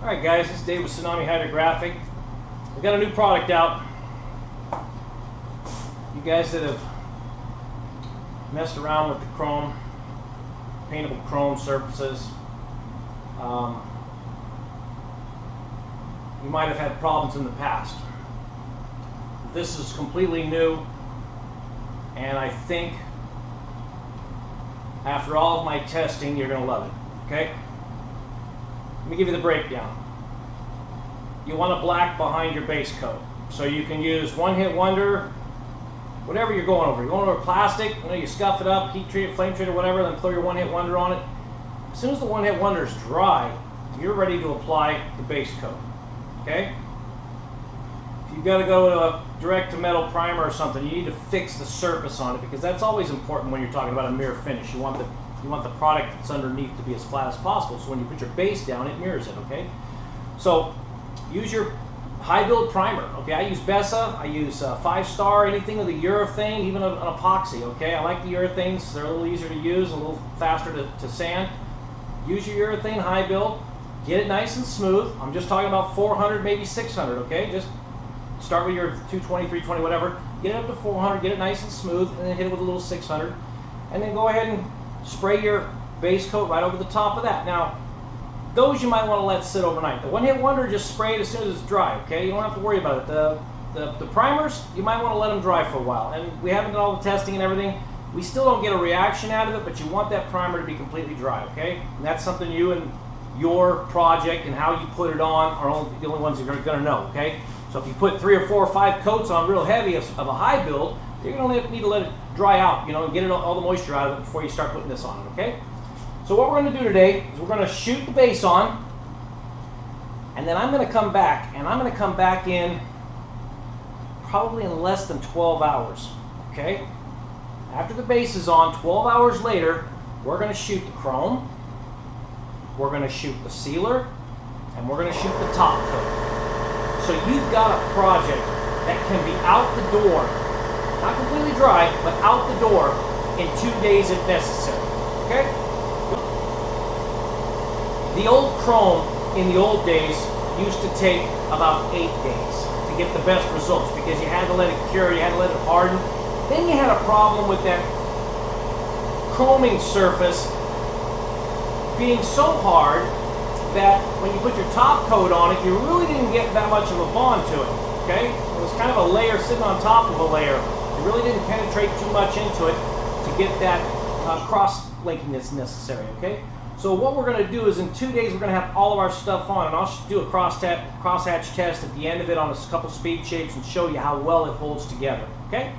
Alright guys, this is Dave with Tsunami Hydrographic. We've got a new product out. You guys that have messed around with the chrome, paintable chrome surfaces, you might have had problems in the past. This is completely new, and I think after all of my testing, you're going to love it. Okay? Let me give you the breakdown. You want a black behind your base coat. So you can use one-hit wonder, whatever you're going over. You're going over plastic, you scuff it up, heat treat it, flame treat it, whatever, then throw your one-hit wonder on it. As soon as the one-hit wonder is dry, you're ready to apply the base coat. Okay? If you've got to go to a direct-to-metal primer or something, you need to fix the surface on it, because that's always important when you're talking about a mirror finish. You want the product that's underneath to be as flat as possible, so when you put your base down, it mirrors it, okay? So, use your high-build primer, okay? I use Bessa, I use 5-star, anything with a urethane, even an epoxy, okay? I like the urethanes, they're a little easier to use, a little faster to sand. Use your urethane high-build, get it nice and smooth. I'm just talking about 400, maybe 600, okay? Just start with your 220, 320, whatever. Get it up to 400, get it nice and smooth, and then hit it with a little 600. And then go ahead and spray your base coat right over the top of that. Now, those you might want to let sit overnight. The one-hit wonder, just spray it as soon as it's dry, okay? You don't have to worry about it. The primers, you might want to let them dry for a while. And we haven't done all the testing and everything. We still don't get a reaction out of it, but you want that primer to be completely dry, okay? And that's something you and your project and how you put it on are the only ones you're going to know, okay? So if you put 3 or 4 or 5 coats on real heavy of a high build, you're going to need to let it dry out, and get all the moisture out of it before you start putting this on it, okay? So what we're going to do today is we're going to shoot the base on, and then I'm going to come back, and I'm going to come back in probably in less than 12 hours, okay? After the base is on, 12 hours later, we're going to shoot the chrome, we're going to shoot the sealer, and we're going to shoot the top coat. So you've got a project that can be out the door, not completely dry, but out the door in 2 days if necessary, okay? The old chrome in the old days used to take about 8 days to get the best results, because you had to let it cure, you had to let it harden. Then you had a problem with that chroming surface being so hard that when you put your top coat on it, you really didn't get that much of a bond to it, okay? It was kind of a layer sitting on top of a layer. It really didn't penetrate too much into it to get that cross-linking that's necessary, okay? So what we're going to do is in 2 days we're going to have all of our stuff on, and I'll do a crosshatch test at the end of it on a couple speed shapes and show you how well it holds together, okay?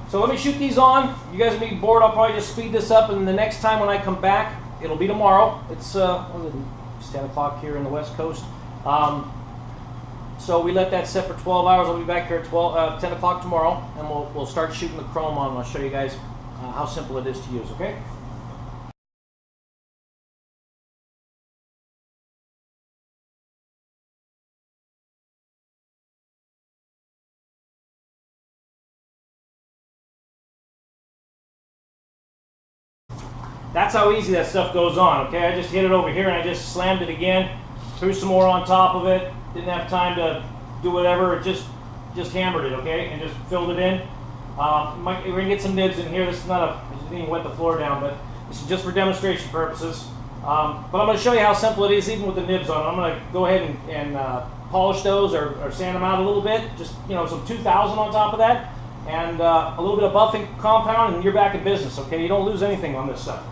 So let me shoot these on. You guys are being bored, I'll probably just speed this up, and the next time when I come back, it'll be tomorrow. It's 10 o'clock here in the West Coast. So we let that set for 12 hours. I'll be back here at 10 o'clock tomorrow, and we'll start shooting the chrome on, and I'll show you guys how simple it is to use, okay? That's how easy that stuff goes on, okay? I just hit it over here and I just slammed it again, threw some more on top of it, didn't have time to do whatever, just hammered it, okay? And just filled it in. We're gonna get some nibs in here. This is not I didn't even wet the floor down, but this is just for demonstration purposes. But I'm gonna show you how simple it is even with the nibs on. I'm gonna go ahead and polish those or sand them out a little bit, just, some 2000 on top of that, and a little bit of buffing compound, and you're back in business, okay? You don't lose anything on this stuff.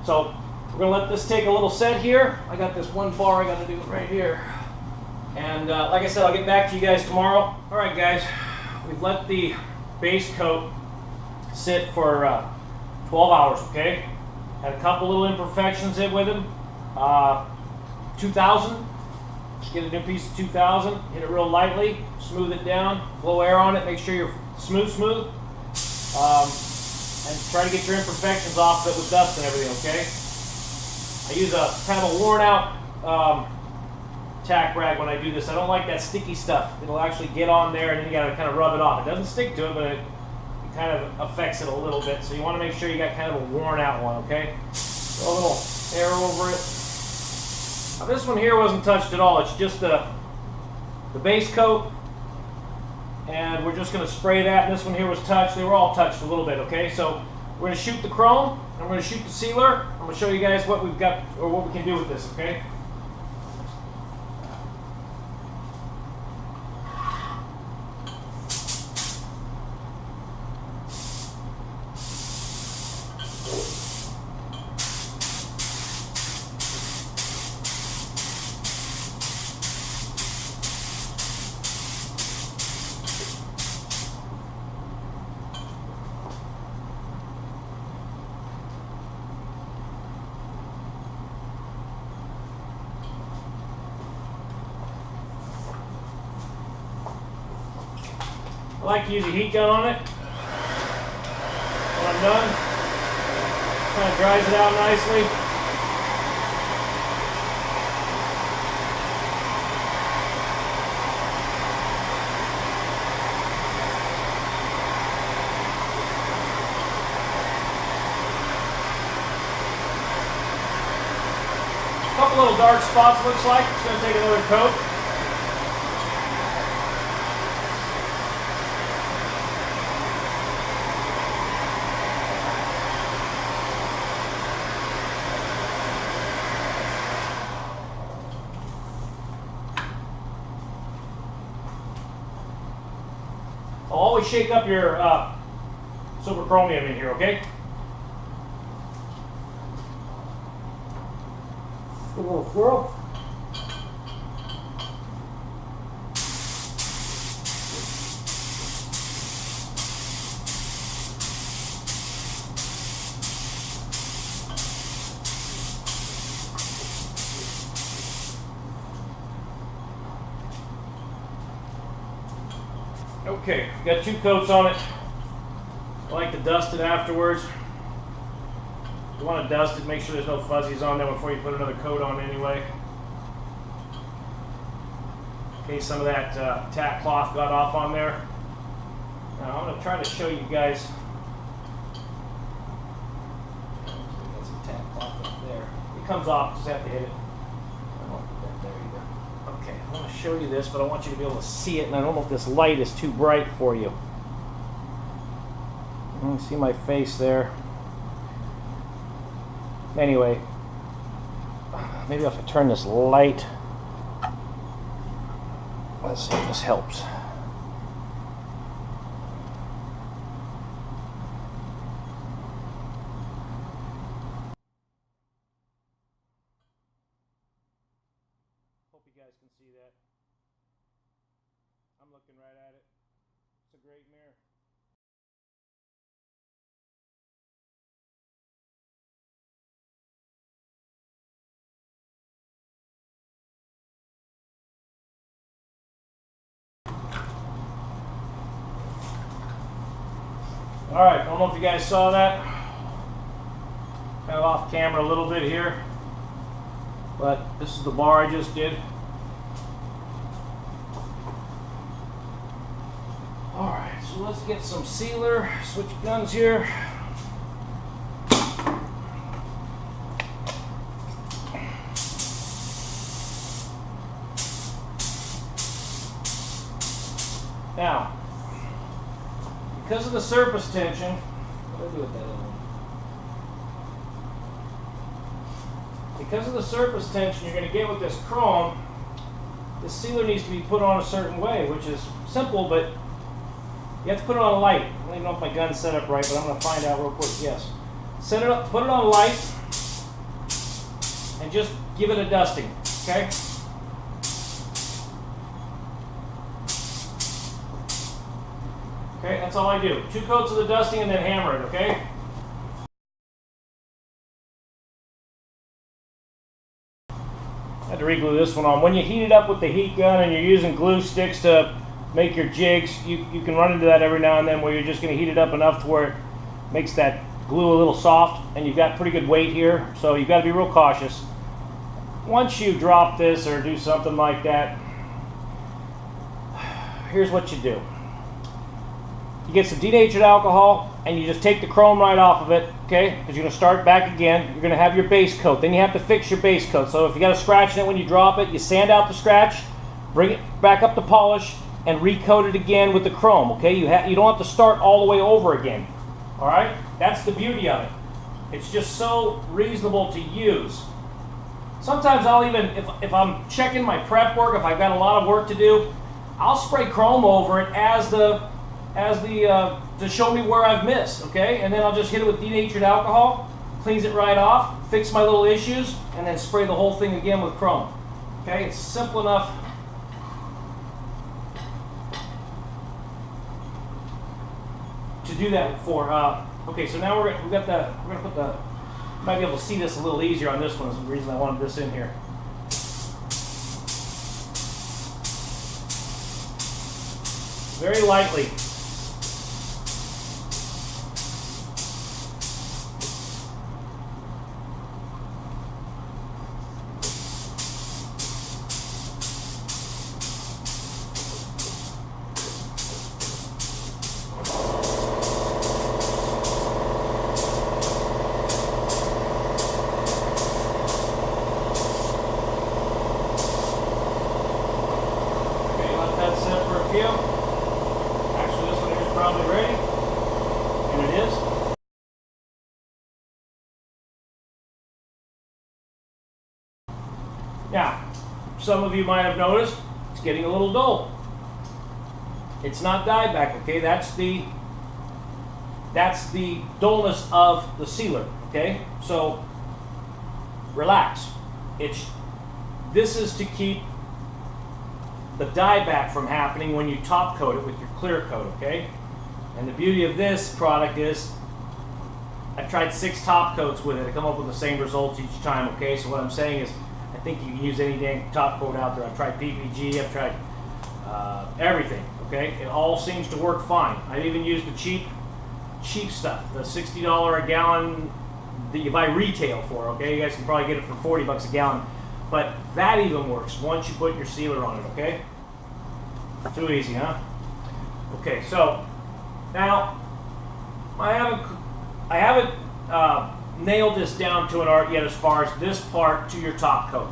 So we're going to let this take a little set here. I got this one bar I got to do right here. And like I said, I'll get back to you guys tomorrow. All right, guys, we've let the base coat sit for 12 hours, okay? Had a couple little imperfections in with it. 2000, just get a new piece of 2000, hit it real lightly, smooth it down, blow air on it, make sure you're smooth. And try to get your imperfections off of it with dust and everything, okay? I use a kind of a worn out tack rag when I do this. I don't like that sticky stuff. It'll actually get on there and then you gotta kind of rub it off. It doesn't stick to it, but it kind of affects it a little bit. So you wanna make sure you got kind of a worn out one, okay? Throw a little air over it. Now this one here wasn't touched at all. It's just the base coat, and we're just going to spray that. And this one here was touched. They were all touched a little bit, okay? So we're going to shoot the chrome, and we're going to shoot the sealer. I'm going to show you guys what we've got, or what we can do with this, okay? I like to use a heat gun on it when I'm done. Kind of dries it out nicely. A couple little dark spots looks like. It's going to take another coat. Always shake up your silver chromium in here, okay? A little swirl. Okay, got 2 coats on it. I like to dust it afterwards. You want to dust it, make sure there's no fuzzies on there before you put another coat on anyway. In case some of that tack cloth got off on there. Now I'm going to try to show you guys. Got some tack cloth up there. It comes off, just have to hit it. I won't put that there either. Okay, I want to show you this, but I want you to be able to see it, and I don't know if this light is too bright for you. You can see my face there. Anyway, maybe I'll have to turn this light. Let's see if this helps. Hope you guys can see that. I'm looking right at it. It's a great mirror. Alright, I don't know if you guys saw that. Kind of off camera a little bit here. But this is the bar I just did. Alright, so let's get some sealer. Switch guns here. Now, because of the surface tension, what do I do with that other one? Because of the surface tension you're going to get with this chrome, the sealer needs to be put on a certain way, which is simple, but you have to put it on light. I don't even know if my gun's set up right, but I'm going to find out real quick. Yes. Set it up, put it on light, and just give it a dusting, okay? Okay, that's all I do. 2 coats of the dusting and then hammer it, okay? I had to re-glue this one on. When you heat it up with the heat gun and you're using glue sticks to make your jigs, you can run into that every now and then where you're just going to heat it up enough to where it makes that glue a little soft, and you've got pretty good weight here, so you've got to be real cautious. Once you drop this or do something like that, here's what you do. you get some denatured alcohol, and you just take the chrome right off of it, okay? Because you're going to start back again. You're going to have your base coat. Then you have to fix your base coat. So if you got a scratch in it when you drop it, you sand out the scratch, bring it back up to polish, and recoat it again with the chrome, okay? You don't have to start all the way over again, all right? That's the beauty of it. It's just so reasonable to use. Sometimes I'll even, if I'm checking my prep work, if I've got a lot of work to do, I'll spray chrome over it to show me where I've missed, okay? And then I'll just hit it with denatured alcohol, cleans it right off, fix my little issues, and then spray the whole thing again with chrome. Okay, it's simple enough. To do that for, okay, so now we're gonna put the, you might be able to see this a little easier on this one. Is the reason I wanted this in here. Very lightly. Actually, this one here is probably ready, and it is. Now, some of you might have noticed it's getting a little dull. It's not dyed back, okay? That's the dullness of the sealer, okay? So relax. This is to keep the dieback from happening when you top coat it with your clear coat, okay? And the beauty of this product is I've tried 6 top coats with it. I come up with the same results each time, okay? So what I'm saying is I think you can use any dang top coat out there. I've tried PPG, I've tried everything, okay? It all seems to work fine. I've even used the cheap stuff, the $60 a gallon that you buy retail for, okay? You guys can probably get it for 40 bucks a gallon. But that even works once you put your sealer on it, okay? Too easy, huh? Okay, so now I haven't nailed this down to an art yet as far as this part to your top coat.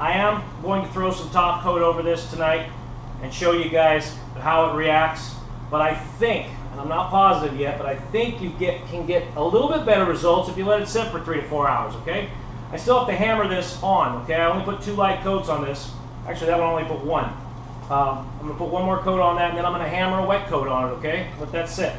I am going to throw some top coat over this tonight and show you guys how it reacts. But I think, and I'm not positive yet, but I think you can get a little bit better results if you let it sit for 3 to 4 hours, okay? I still have to hammer this on, okay? I only put 2 light coats on this. Actually, that one only put 1. I'm gonna put 1 more coat on that, and then I'm gonna hammer a wet coat on it, okay? Let that sit.